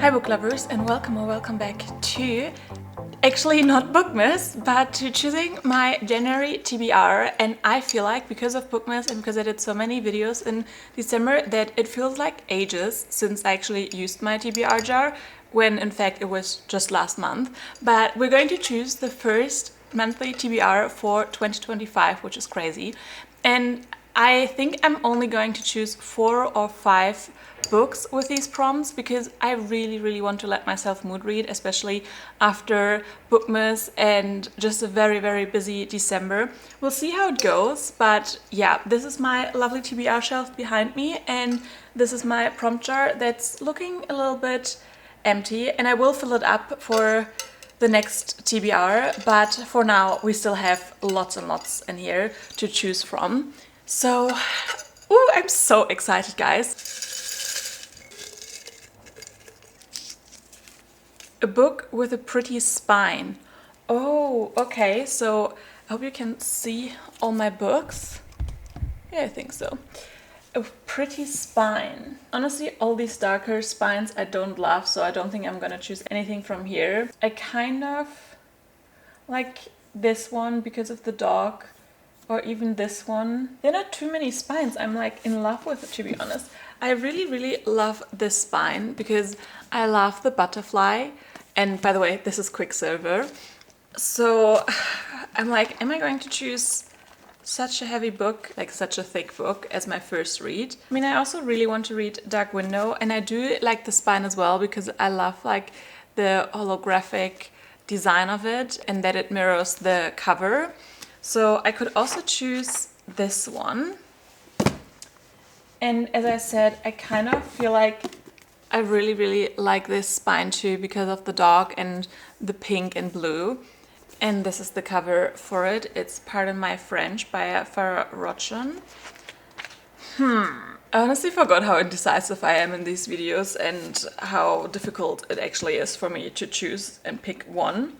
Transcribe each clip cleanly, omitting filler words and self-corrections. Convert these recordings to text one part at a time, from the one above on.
Hi book lovers, and welcome or welcome back to actually not Bookmas, but to choosing my January TBR. And I feel like because of Bookmas and because I did so many videos in December that it feels like ages since I actually used my TBR jar, when in fact it was just last month. But we're going to choose the first monthly TBR for 2025, which is crazy. And I think I'm only going to choose 4 or 5 books with these prompts because I really want to let myself mood read, especially after Bookmas and just a very busy December. We'll see how it goes, but yeah, this is my lovely TBR shelf behind me, and this is my prompt jar that's looking a little bit empty, and I will fill it up for the next TBR, but for now we still have lots and lots in here to choose from. So, ooh, I'm so excited, guys. A book with a pretty spine. Oh, okay, so I hope you can see all my books. Yeah, I think so. A pretty spine. Honestly, all these darker spines I don't love, so I don't think I'm gonna choose anything from here. I kind of like this one because of the dog, or even this one. There are not too many spines I'm like in love with, to be honest. I really love this spine because I love the butterfly. And by the way, this is Quicksilver. So I'm like, am I going to choose such a heavy book, like such a thick book, as my first read? I mean, I also really want to read Dark Window, and I do like the spine as well because I love like the holographic design of it and that it mirrors the cover. So I could also choose this one. And as I said, I kind of feel like I really like this spine too because of the dog and the pink and blue. And this is the cover for it. It's Pardon My French by FIRST TBR. I honestly forgot how indecisive I am in these videos and how difficult it actually is for me to choose and pick one.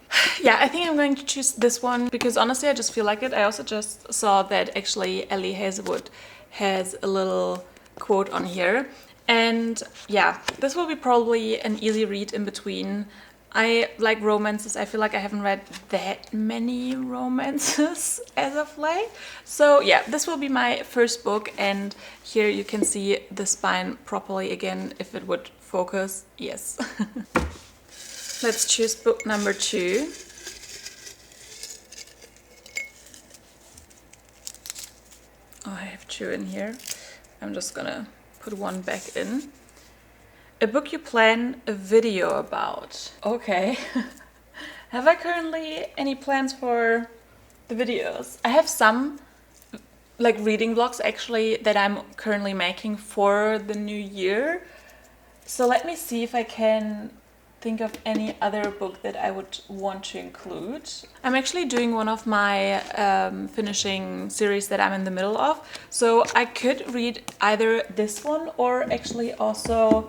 Yeah, I think I'm going to choose this one because honestly I just feel like it. I also just saw that actually Ellie Hazelwood has a little quote on here. And yeah, this will be probably an easy read in between. I like romances. I feel like I haven't read that many romances as of late. So yeah, this will be my first book, and here you can see the spine properly again if it would focus. Yes. Let's choose book number 2. Oh, I have 2 in here. I'm just gonna put one back in. A book you plan a video about. Okay. Have I currently any plans for the videos? I have some like reading vlogs actually that I'm currently making for the new year. So let me see if I can think of any other book that I would want to include. I'm actually doing one of my finishing series that I'm in the middle of. So I could read either this one or actually also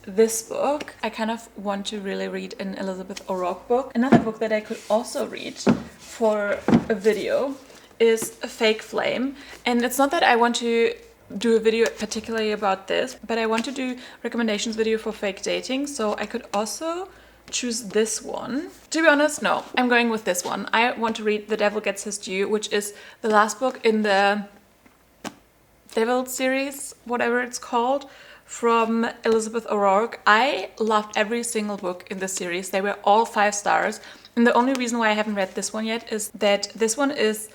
this book. I kind of want to really read an Elizabeth O'Rourke book. Another book that I could also read for a video is A Fake Flame. And it's not that I want to do a video particularly about this, but I want to do recommendations video for fake dating, so I could also choose this one. To be honest, no, I'm going with this one. I want to read The Devil Gets His Due, which is the last book in the Devil series, whatever it's called, from Elizabeth O'Rourke. I loved every single book in the series. They were all 5 stars. And the only reason why I haven't read this one yet is that this one is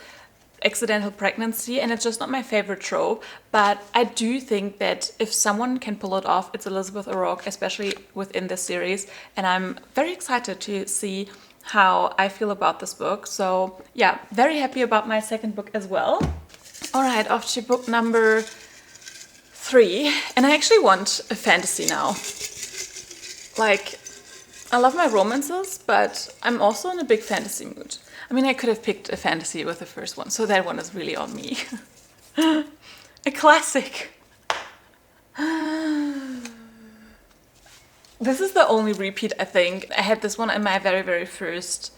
accidental pregnancy, and it's just not my favorite trope. But I do think that if someone can pull it off, it's Elizabeth O'Rourke, especially within this series. And I'm very excited to see how I feel about this book. So yeah, very happy about my second book as well. All right, off to book number 3. And I actually want a fantasy now. Like, I love my romances, but I'm also in a big fantasy mood. I mean, I could have picked a fantasy with the first one, so that one is really on me. A classic. This is the only repeat, I think. I had this one in my very first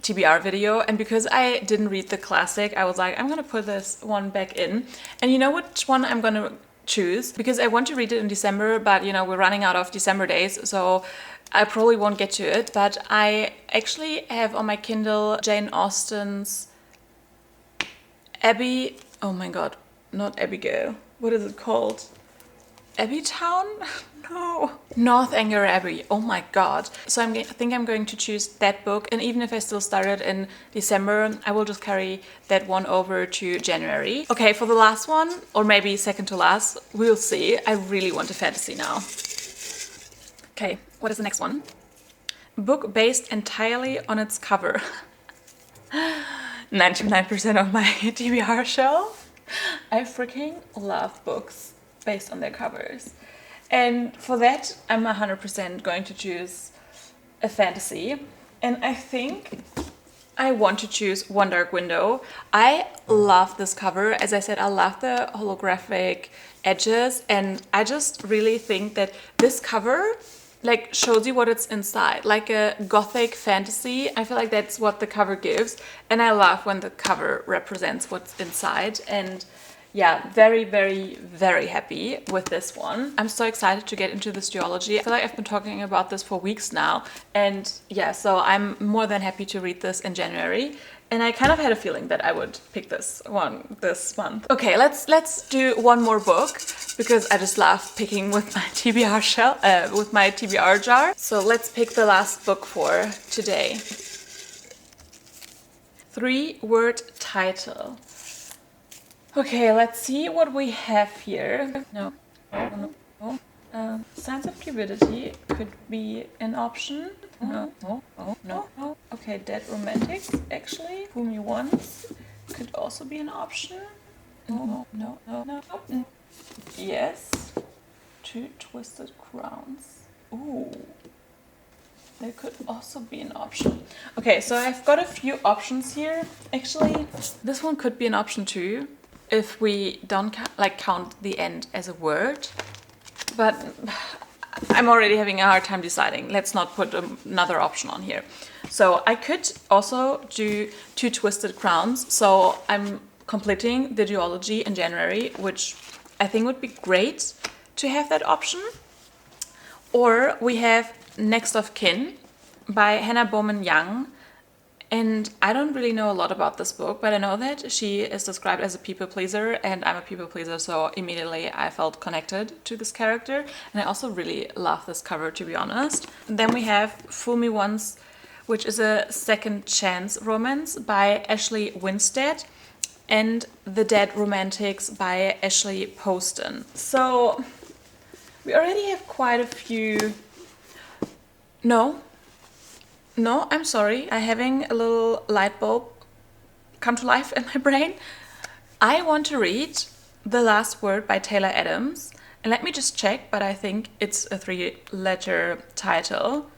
TBR video, and because I didn't read the classic, I was like, I'm gonna put this one back in. And you know which one I'm gonna choose because I want to read it in December, but you know, we're running out of December days, so I probably won't get to it. But I actually have on my Kindle Jane Austen's Abbey, oh my god, not Abigail. What is it called? Abbeytown? No. Northanger Abbey. Oh my god. So I think I'm going to choose that book, and even if I still start it in December, I will just carry that one over to January. Okay, for the last one, or maybe second to last, we'll see. I really want a fantasy now. Okay, what is the next one? Book based entirely on its cover. 99% of my TBR shelf. I freaking love books based on their covers. And for that, I'm 100% going to choose a fantasy. And I think I want to choose One Dark Window. I love this cover. As I said, I love the holographic edges. And I just really think that this cover like shows you what it's inside, like a gothic fantasy. I feel like that's what the cover gives, and I love when the cover represents what's inside. And yeah, very, very, very happy with this one. I'm so excited to get into this duology. I feel like I've been talking about this for weeks now, and yeah, so I'm more than happy to read this in January. And I kind of had a feeling that I would pick this one this month. Okay, let's do one more book because I just love picking with my TBR with my TBR jar. So let's pick the last book for today. 3-word title. Okay, let's see what we have here. No. Signs of puberty could be an option. No. Okay, dead romantics, actually. Whom you want could also be an option. No. Yes. 2 twisted crowns. Ooh. There could also be an option. Okay, so I've got a few options here. Actually, this one could be an option too, if we don't count the end as a word. But I'm already having a hard time deciding. Let's not put another option on here. So I could also do 2 twisted crowns. So I'm completing the duology in January, which I think would be great to have that option. Or we have Next of Kin by Hannah Bowman Young. And I don't really know a lot about this book, but I know that she is described as a people pleaser, and I'm a people pleaser, so immediately I felt connected to this character. And I also really love this cover, to be honest. And then we have Fool Me Once, which is a second chance romance by Ashley Winstead, and The Dead Romantics by Ashley Poston. So we already have quite a few... No, I'm sorry. I'm having a little light bulb come to life in my brain. I want to read The Last Word by Taylor Adams. And let me just check, but I think it's a 3-letter title.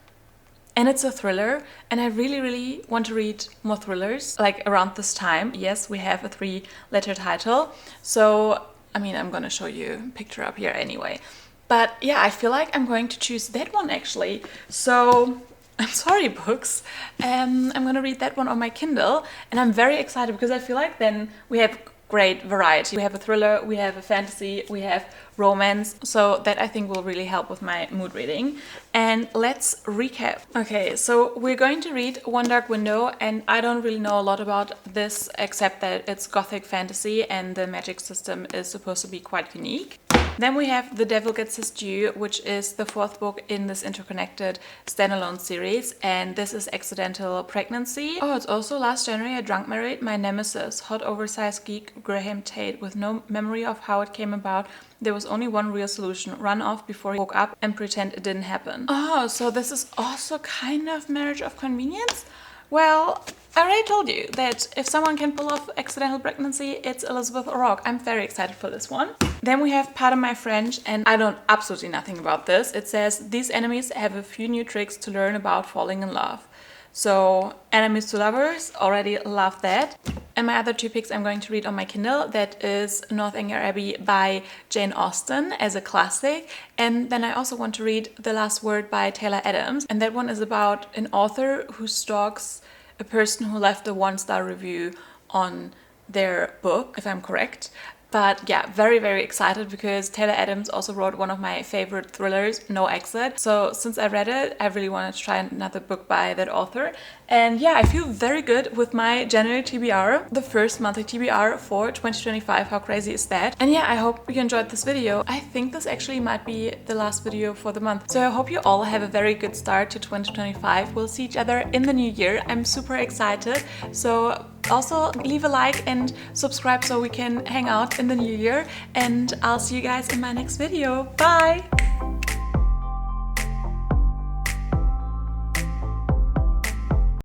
And it's a thriller. And I really, really want to read more thrillers, like around this time. Yes, we have a 3-letter title. So, I mean, I'm going to show you a picture up here anyway. But yeah, I feel like I'm going to choose that one actually. So... I'm sorry, books. I'm gonna read that one on my Kindle, and I'm very excited because I feel like then we have great variety. We have a thriller, we have a fantasy, we have romance, so that I think will really help with my mood reading. And let's recap. Okay, so we're going to read One Dark Window, and I don't really know a lot about this except that it's gothic fantasy and the magic system is supposed to be quite unique. Then we have The Devil Gets His Due, which is the 4th book in this interconnected standalone series, and this is Accidental Pregnancy. Oh, it's also Last January I Drunk Married My Nemesis, hot oversized geek Graham Tate, with no memory of how it came about. There was only one real solution: run off before he woke up and pretend it didn't happen. Oh, so this is also kind of Marriage of Convenience? Well, I already told you that if someone can pull off accidental pregnancy, it's Elizabeth O'Rourke. I'm very excited for this one. Then we have Pardon My French, and I know absolutely nothing about this. It says, these enemies have a few new tricks to learn about falling in love. So, enemies to lovers, already love that. And my other 2 picks I'm going to read on my Kindle. That is Northanger Abbey by Jane Austen as a classic. And then I also want to read The Last Word by Taylor Adams. And that one is about an author who stalks a person who left a 1-star review on their book, if I'm correct. But yeah, very, very excited because Taylor Adams also wrote one of my favorite thrillers, No Exit. So since I read it, I really wanted to try another book by that author. And yeah, I feel very good with my January TBR, the first monthly TBR for 2025. How crazy is that? And yeah, I hope you enjoyed this video. I think this actually might be the last video for the month. So I hope you all have a very good start to 2025. We'll see each other in the new year. I'm super excited. So also leave a like and subscribe so we can hang out in the new year. And I'll see you guys in my next video. Bye!